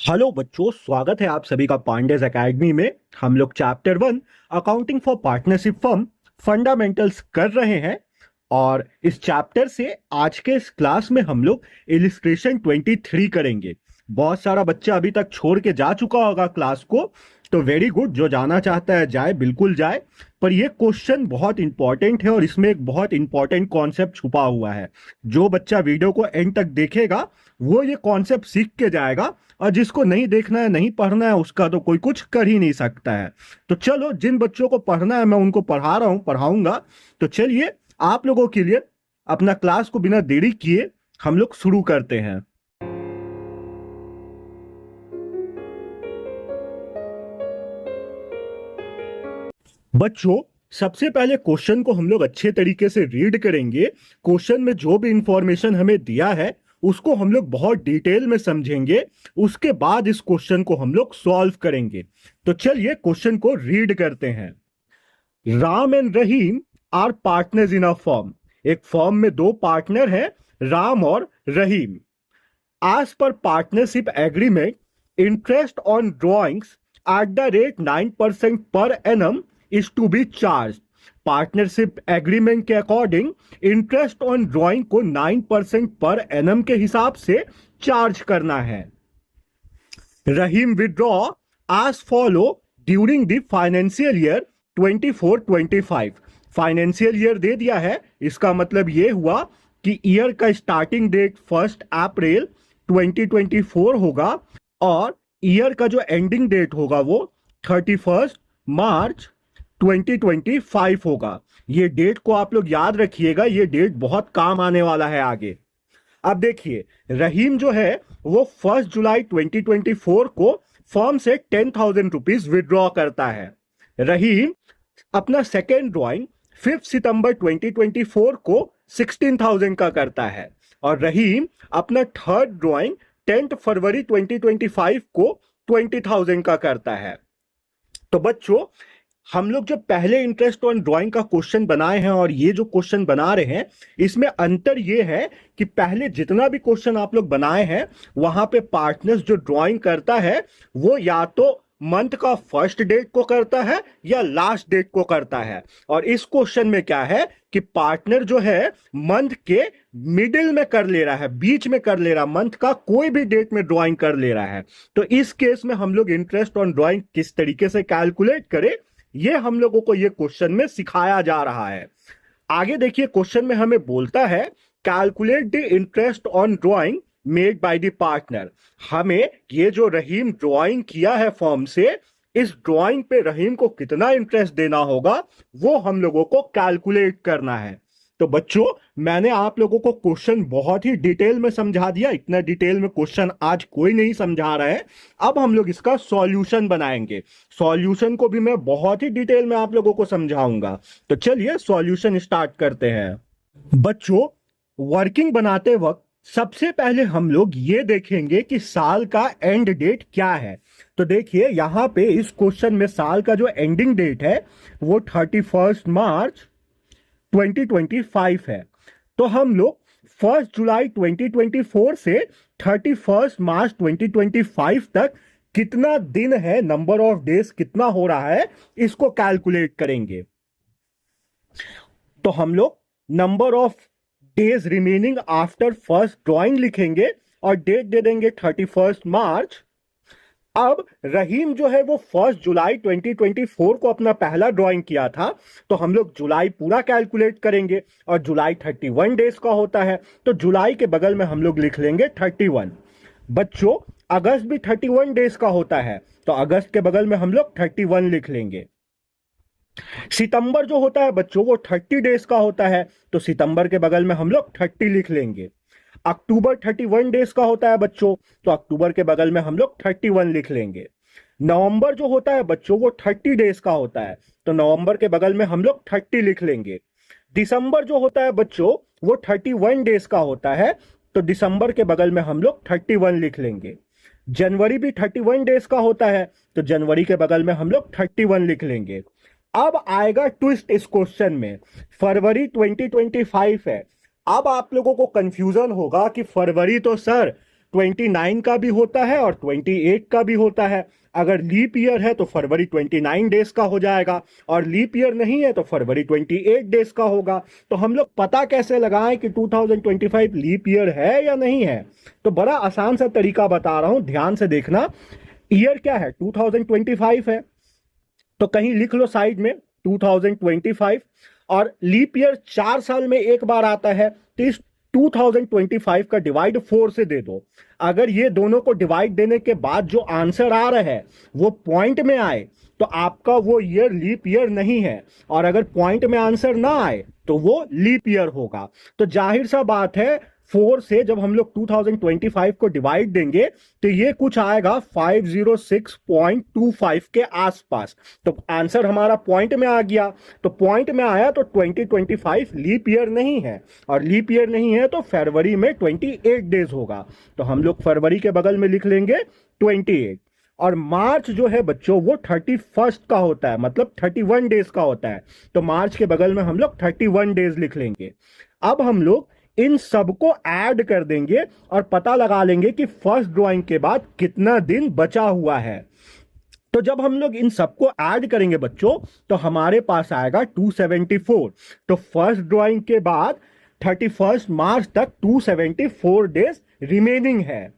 Hello बच्चों, स्वागत है आप सभी का पांडेज एकेडमी में। हम लोग chapter 1 accounting for partnership firm fundamentals कर रहे हैं। और इस चैप्टर से आज के इस क्लास में हम लोग इलिस्ट्रेशन 23 करेंगे। बहुत सारा बच्चा अभी तक छोड़ के जा चुका होगा क्लास को, तो वेरी गुड। जो जाना चाहता है जाए, बिल्कुल जाए। पर ये क्वेश्चन बहुत इंपॉर्टेंट है और इसमें एक बहुत इंपॉर्टेंट कॉन्सेप्ट छुपा हुआ है। जो बच्चा वीडियो को एंड तक देखेगा वो ये कॉन्सेप्ट सीख के जाएगा, और जिसको नहीं देखना है, नहीं पढ़ना है, उसका तो कोई कुछ कर ही नहीं सकता है। तो चलो, जिन बच्चों को पढ़ना है मैं उनको पढ़ा रहा हूं, पढ़ाऊंगा। तो चलिए, आप लोगों के लिए अपना क्लास को बिना देरी किए हम लोग शुरू करते हैं। बच्चों, सबसे पहले क्वेश्चन को हम लोग अच्छे तरीके से रीड करेंगे। क्वेश्चन में जो भी इंफॉर्मेशन हमें दिया है उसको हम लोग बहुत डिटेल में समझेंगे। उसके बाद इस क्वेश्चन को हम लोग सॉल्व करेंगे। तो चलिए क्वेश्चन को रीड करते हैं। Ram and Rahim are partners in a firm. एक फर्म में दो पार्टनर हैं, राम और Rahim. As per partnership agreement, interest on drawings at the rate 9% per annum is to be charged. Partnership agreement के अकॉर्डिंग इंटरेस्ट ऑन ड्राइंग को 9% per annum के हिसाब से चार्ज करना है। Rahim withdraw as follow during the financial year 24-25। Financial year दे दिया है, इसका मतलब यह हुआ कि ईयर का स्टार्टिंग डेट 1 अप्रैल 2024 होगा और ईयर का जो एंडिंग डेट होगा वो 31 मार्च 2025 होगा। ये डेट को आप लोग याद रखिएगा, ये डेट बहुत काम आने वाला है आगे। अब देखिए, रहीम जो है वो 1 जुलाई 2024 को फर्म से 10,000 रुपीज विड्रॉ करता है। रहीम अपना सेकेंड ड्रॉइंग 5 सितंबर 2024 को 16,000 का करता है और रहीम अपना थर्ड ड्राइंग 10 फरवरी 2025 को 20,000 का करता है। तो बच्चों, हम लोग जो पहले इंटरेस्ट ऑन ड्राइंग का क्वेश्चन बनाए हैं और ये जो क्वेश्चन बना रहे हैं, इसमें अंतर ये है कि पहले जितना भी क्वेश्चन आप लोग बनाए हैं वहां पे पार्टनर्स जो ड्राइंग करता है वो या तो मंथ का फर्स्ट डेट को करता है या लास्ट डेट को करता है। और इस क्वेश्चन में क्या है कि पार्टनर जो है मंथ के मिडिल में कर ले रहा है, बीच में कर ले रहा है, मंथ का कोई भी डेट में ड्राइंग कर ले रहा है। तो इस केस में हम लोग इंटरेस्ट ऑन ड्राइंग किस तरीके से कैलकुलेट करें, ये हम लोगों को ये क्वेश्चन में सिखाया जा रहा है। आगे देखिए, क्वेश्चन में हमें बोलता है calculate the interest on drawing made by the partner. हमें ये जो रहीम ड्राइंग किया है फॉर्म से, इस ड्राइंग पे रहीम को कितना इंटरेस्ट देना होगा वो हम लोगों को कैलकुलेट करना है। तो बच्चों, मैंने आप लोगों को क्वेश्चन बहुत ही डिटेल में समझा दिया। इतना डिटेल में क्वेश्चन आज कोई नहीं समझा रहा है। अब हम लोग इसका सॉल्यूशन बनाएंगे। सॉल्यूशन को भी मैं बहुत ही डिटेल में आप लोगों को समझाऊंगा। तो चलिए सॉल्यूशन स्टार्ट करते हैं। बच्चों, वर्किंग बनाते वक्त सबसे पहले हम लोग ये देखेंगे कि साल का एंड डेट क्या है। तो देखिए, यहां पे इस क्वेश्चन में साल का जो एंडिंग डेट है वो 31 मार्च 2025 है। तो हम लोग 1 जुलाई 2024 से 31 मार्च 2025 तक कितना दिन है, नंबर ऑफ डेज कितना हो रहा है, इसको कैलकुलेट करेंगे। तो हम लोग number of days remaining after first drawing लिखेंगे और डेट दे देंगे 31 मार्च। अब रहीम जो है वो 1 जुलाई 2024 को अपना पहला ड्राइंग किया था, तो हम लोग जुलाई पूरा कैलकुलेट करेंगे और जुलाई 31 डेज का होता है, तो जुलाई के बगल में हम लोग लिख लेंगे 31। बच्चों, अगस्त भी 31 डेज का होता है, तो अगस्त के बगल में हम लोग 31 लिख लेंगे। सितंबर जो होता है बच्चों वो 30 डेज का होता है, तो सितंबर के बगल में हम लोग 30 लिख लेंगे। अक्टूबर 31 डेज का होता है बच्चों, तो अक्टूबर के बगल में हम लोग 31 लिख लेंगे। नवंबर जो होता है बच्चों वो 30 डेज का होता है, तो नवंबर के बगल में हम लोग 30 लिख लेंगे। दिसंबर जो होता है बच्चों वो 31 डेज का होता है, तो दिसंबर के बगल में हम लोग 31 लिख लेंगे। जनवरी भी 31 डेज का होता है, तो जनवरी के बगल में हम लोग 31 लिख लेंगे। अब आएगा ट्विस्ट इस क्वेश्चन में, फरवरी 2025 है। अब आप लोगों को कंफ्यूजन होगा कि फरवरी तो सर 29 का भी होता है और 28 का भी होता है। अगर लीप ईयर है तो फरवरी 29 डेज का हो जाएगा, और लीप ईयर नहीं है तो फरवरी 28 डेज का होगा। तो हम लोग पता कैसे लगाएं कि 2025 लीप ईयर है या नहीं है? तो बड़ा आसान सा तरीका बता रहा हूं, ध्यान से देखना। ईयर क्या है? 2025 है, तो कहीं लिख लो साइड में 2025। और लीप ईयर 4 साल में एक बार आता है, तो इस 2025 का डिवाइड 4 से दे दो। अगर ये दोनों को डिवाइड देने के बाद जो आंसर आ रहा है वो पॉइंट में आए तो आपका वो ईयर लीप ईयर नहीं है, और अगर पॉइंट में आंसर ना आए तो वो लीप ईयर होगा। तो जाहिर सा बात है 4 से जब हम लोग 2025 को डिवाइड देंगे तो ये कुछ आएगा 506.25 के आसपास। तो आंसर हमारा पॉइंट में आ गया। तो पॉइंट में आया तो 2025 लीप ईयर नहीं है, और लीप ईयर नहीं है तो फरवरी में 28 डेज होगा। तो हम लोग फरवरी के बगल में लिख लेंगे 28। और मार्च जो है बच्चों वो 31 का होता है, मतलब 31 डेज का होता है। तो मार्च के बगल में हम लोग 31 डेज लिख लेंगे। अब हम लोग इन सबको ऐड कर देंगे और पता लगा लेंगे कि फर्स्ट ड्राइंग के बाद कितना दिन बचा हुआ है। तो जब हम लोग इन सबको ऐड करेंगे बच्चों तो हमारे पास आएगा 274। तो फर्स्ट ड्राइंग के बाद 31 मार्च तक 274 डेज रिमेनिंग है।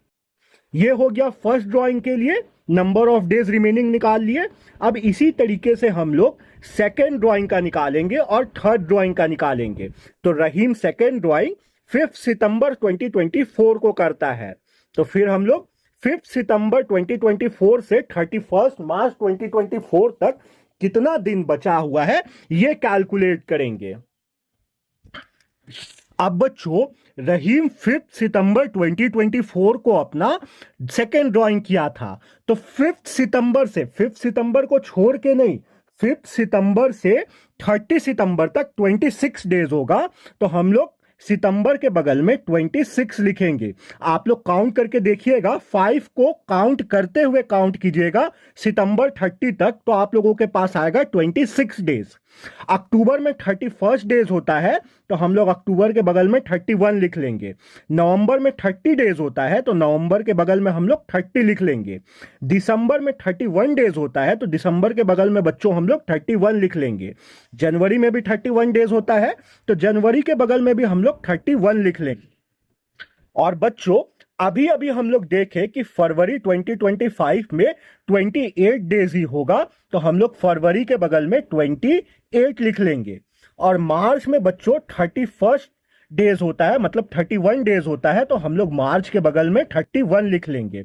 ये हो गया फर्स्ट ड्राइंग के लिए, नंबर ऑफ डेज रिमेनिंग निकाल लिए। अब इसी तरीके से हम लोग सेकेंड ड्राइंग का निकालेंगे और थर्ड ड्राइंग का निकालेंगे। तो रहीम सेकेंड ड्राइंग 5 सितंबर 2024 को करता है। तो फिर हम लोग 5 सितंबर 2024 से 31 मार्च 2024 तक कितना दिन बचा हुआ है ये कैलकुलेट करेंगे। अब बच्चों रहीम 5 सितंबर 2024 को अपना सेकेंड ड्राइंग किया था। तो 5 सितंबर से, 5 सितंबर को छोड़ के नहीं, 5 सितंबर से 30 सितंबर तक 26 डेज होगा। तो हम लोग सितंबर के बगल में 26 लिखेंगे। आप लोग काउंट करके देखिएगा, 5 को काउंट करते हुए काउंट कीजिएगा सितंबर 30 तक, तो आप लोगों के पास आएगा 26 डेज। अक्टूबर में 31 डेज होता है, तो हम लोग अक्टूबर के बगल में 31 लिख लेंगे। नवंबर में 30 डेज होता है, तो नवंबर के बगल में हम लोग 30 लिख लेंगे। दिसंबर में 31 डेज होता है, तो दिसंबर के बगल में बच्चों हम लोग 31 लिख लेंगे। जनवरी में भी 31 डेज होता है, तो जनवरी के बगल में भी हम लोग 31 लिख लेंगे। और बच्चों अभी अभी हम लोग देखें कि फरवरी 2025 में 28 डेज ही होगा, तो हम लोग फरवरी के बगल में 28 लिख लेंगे। और मार्च में बच्चों 31 डेज होता है, मतलब 31 डेज होता है, तो हम लोग मार्च के बगल में 31 लिख लेंगे।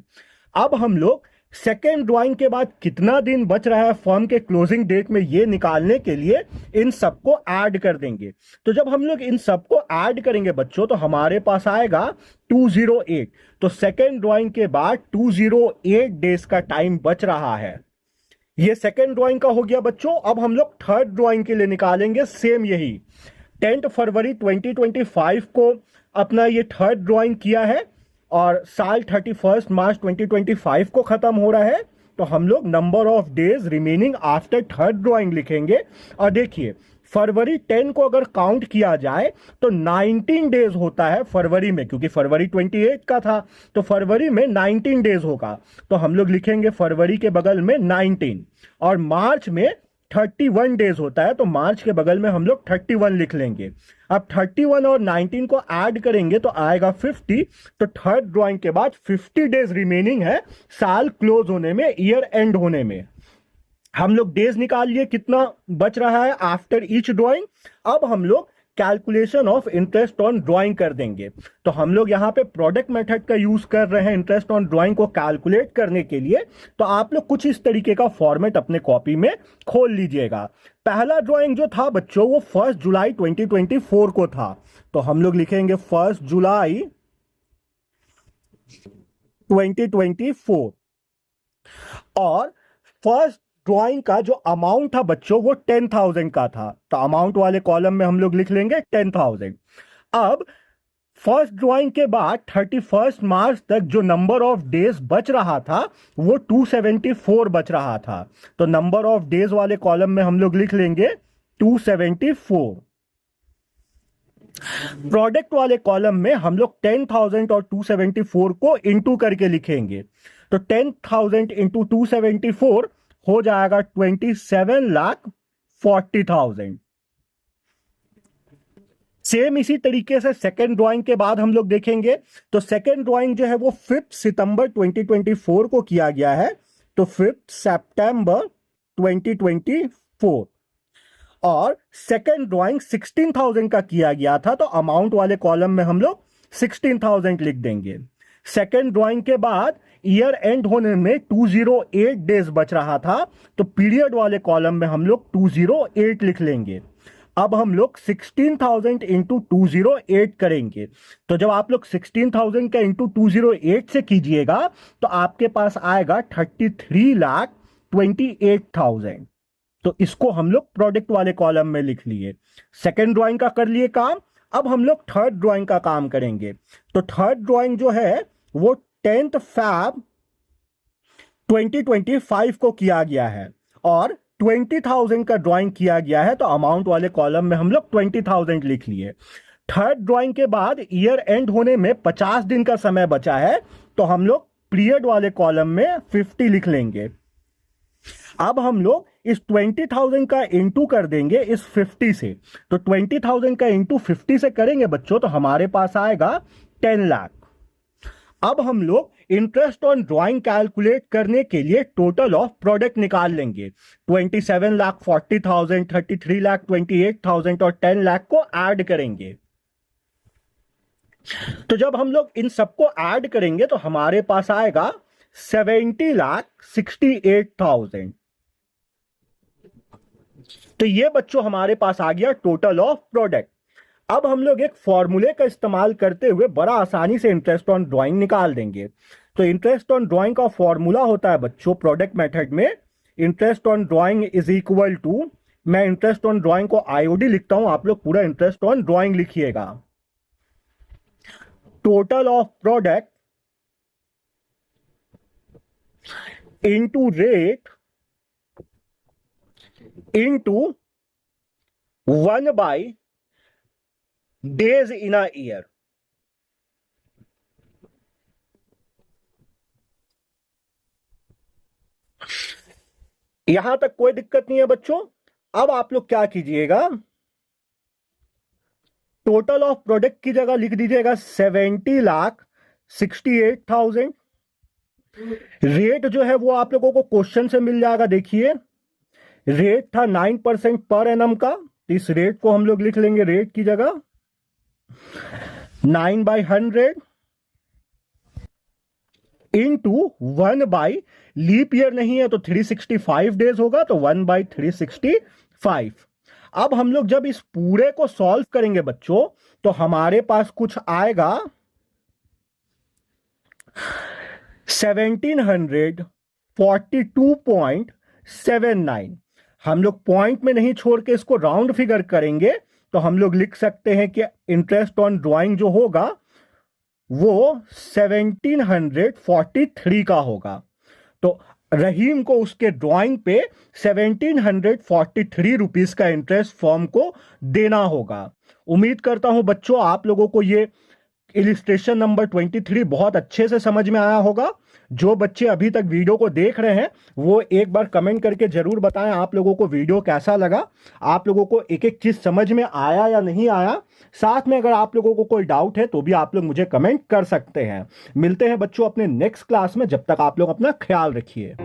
अब हम लोग सेकेंड ड्राइंग के बाद कितना दिन बच रहा है फर्म के क्लोजिंग डेट में ये निकालने के लिए इन सबको ऐड कर देंगे। तो जब हम लोग इन सबको ऐड करेंगे बच्चों तो हमारे पास आएगा 208। तो सेकेंड ड्राइंग के बाद 208 डेज का टाइम बच रहा है। ये सेकेंड ड्राइंग का हो गया बच्चों। अब हम लोग थर्ड ड्राइंग के लिए निकालेंगे सेम यही। 10 फरवरी 2025 को अपना ये थर्ड ड्राइंग किया है और साल 31 मार्च 2025 को खत्म हो रहा है। तो हम लोग number of days remaining after third drawing लिखेंगे। और देखिए फरवरी 10 को अगर काउंट किया जाए तो 19 डेज होता है फरवरी में, क्योंकि फरवरी 28 का था, तो फरवरी में 19 डेज होगा। तो हम लोग लिखेंगे फरवरी के बगल में 19। और मार्च में 31 डेज होता है, तो मार्च के बगल में हम लोग 31 लिख लेंगे। अब 31 और 19 को ऐड करेंगे तो आएगा 50। तो थर्ड ड्राइंग के बाद 50 डेज रिमेनिंग है साल क्लोज होने में, ईयर एंड होने में। हम लोग डेज निकाल लिए कितना बच रहा है आफ्टर ईच ड्राइंग। अब हम लोग calculation of interest on drawing कर देंगे। तो हम लोग यहाँ पे प्रोडक्ट मेथड का यूज कर रहे हैं इंटरेस्ट ऑन ड्राइंग को कैलकुलेट करने के लिए। तो आप लोग कुछ इस तरीके का फॉर्मेट अपने कॉपी में खोल लीजिएगा। पहला ड्राइंग जो था बच्चों वो 1 जुलाई 2024 को था, तो हम लोग लिखेंगे 1 जुलाई 2024। और फर्स्ट ड्राइंग का जो अमाउंट था बच्चों वो 10,000 का था, तो अमाउंट वाले कॉलम में हम लोग लिख लेंगे 10,000। अब फर्स्ट ड्राइंग के बाद 31 मार्च तक जो नंबर ऑफ डेज बच रहा था वो 274 बच रहा था, तो नंबर ऑफ डेज वाले कॉलम में हम लोग लिख लेंगे 274। प्रोडक्ट वाले कॉलम में हम लोग 10,000 और 274 को इंटू करके लिखेंगे। तो 10,000 इंटू 274 हो जाएगा 27,40,000। सेम इसी तरीके से सेकेंड ड्राइंग के बाद हम लोग देखेंगे। तो सेकेंड ड्राइंग जो है वो 5 सितंबर 2024 को किया गया है। तो 5 सितंबर 2024। और सेकेंड ड्राइंग 16,000 का किया गया था, तो अमाउंट वाले कॉलम में हम लोग 16,000 लिख देंगे। सेकेंड ड्राइंग के बाद ईयर एंड होने में 208 डेज बच रहा था, तो पीरियड वाले कॉलम में हम लोग 208 लिख लेंगे। अब हम लोग 16,000 इंटू 208 करेंगे। तो जब आप लोग 16,000 का इंटू 208 से कीजिएगा तो आपके पास आएगा 33,28,000। तो इसको हम लोग प्रोडक्ट वाले कॉलम में लिख लिए। सेकेंड ड्राइंग का कर लिए काम। अब हम लोग थर्ड ड्राइंग का काम करेंगे। तो थर्ड ड्राइंग जो है वो 10 फैब 2025 को किया गया है और 20,000 का ड्राइंग किया गया है, तो अमाउंट वाले कॉलम में हम लोग 20,000 लिख लिए। थर्ड ड्राइंग के बाद ईयर एंड होने में 50 दिन का समय बचा है, तो हम लोग पीरियड वाले कॉलम में 50 लिख लेंगे। अब हम लोग इस 20,000 का इंटू कर देंगे इस 50 से। तो 20,000 का इंटू 50 से करेंगे बच्चों, तो हमारे पास आएगा 10 लाख। अब हम लोग इंटरेस्ट ऑन ड्राइंग कैलकुलेट करने के लिए टोटल ऑफ प्रोडक्ट निकाल लेंगे। 27,40,000, 33,28,000 और 10 लाख को ऐड करेंगे। तो जब हम लोग इन सबको ऐड करेंगे तो हमारे पास आएगा 70,68,000। तो ये बच्चों हमारे पास आ गया टोटल ऑफ प्रोडक्ट। अब हम लोग एक फॉर्मूले का इस्तेमाल करते हुए बड़ा आसानी से इंटरेस्ट ऑन ड्राइंग निकाल देंगे। तो इंटरेस्ट ऑन ड्राइंग का फॉर्मूला होता है बच्चों प्रोडक्ट मेथड में, interest on drawing is equal to, मैं इंटरेस्ट ऑन ड्राइंग को आईओडी लिखता हूं, आप लोग पूरा इंटरेस्ट ऑन ड्राइंग लिखिएगा। Total of product into rate into 1 by days in a year. यहां तक कोई दिक्कत नहीं है बच्चों। अब आप लोग क्या कीजिएगा, टोटल ऑफ प्रोडक्ट की जगह लिख दीजिएगा 70,68,000। रेट जो है वो आप लोगों को क्वेश्चन से मिल जाएगा। देखिए रेट था 9% पर एनम का, इस रेट को हम लोग लिख लेंगे रेट की जगह 9/100 इंटू 1 बाई, लीप ईयर नहीं है तो 365 डेज होगा, तो 1/365। अब हम लोग जब इस पूरे को सॉल्व करेंगे बच्चों तो हमारे पास कुछ आएगा 1742.79। हम लोग पॉइंट में नहीं छोड़ के इसको राउंड फिगर करेंगे तो हम लोग लिख सकते हैं कि इंटरेस्ट ऑन ड्राइंग जो होगा वो 1743 का होगा। तो रहीम को उसके ड्राइंग पे 1743 रुपीस का इंटरेस्ट फॉर्म को देना होगा। उम्मीद करता हूं बच्चों आप लोगों को ये इलिस्ट्रेशन नंबर 23 बहुत अच्छे से समझ में आया होगा। जो बच्चे अभी तक वीडियो को देख रहे हैं वो एक बार कमेंट करके जरूर बताएं आप लोगों को वीडियो कैसा लगा, आप लोगों को एक एक चीज समझ में आया या नहीं आया। साथ में अगर आप लोगों को कोई डाउट है तो भी आप लोग मुझे कमेंट कर सकते हैं। मिलते हैं बच्चों अपने नेक्स्ट क्लास में, जब तक आप लोग अपना ख्याल रखिए।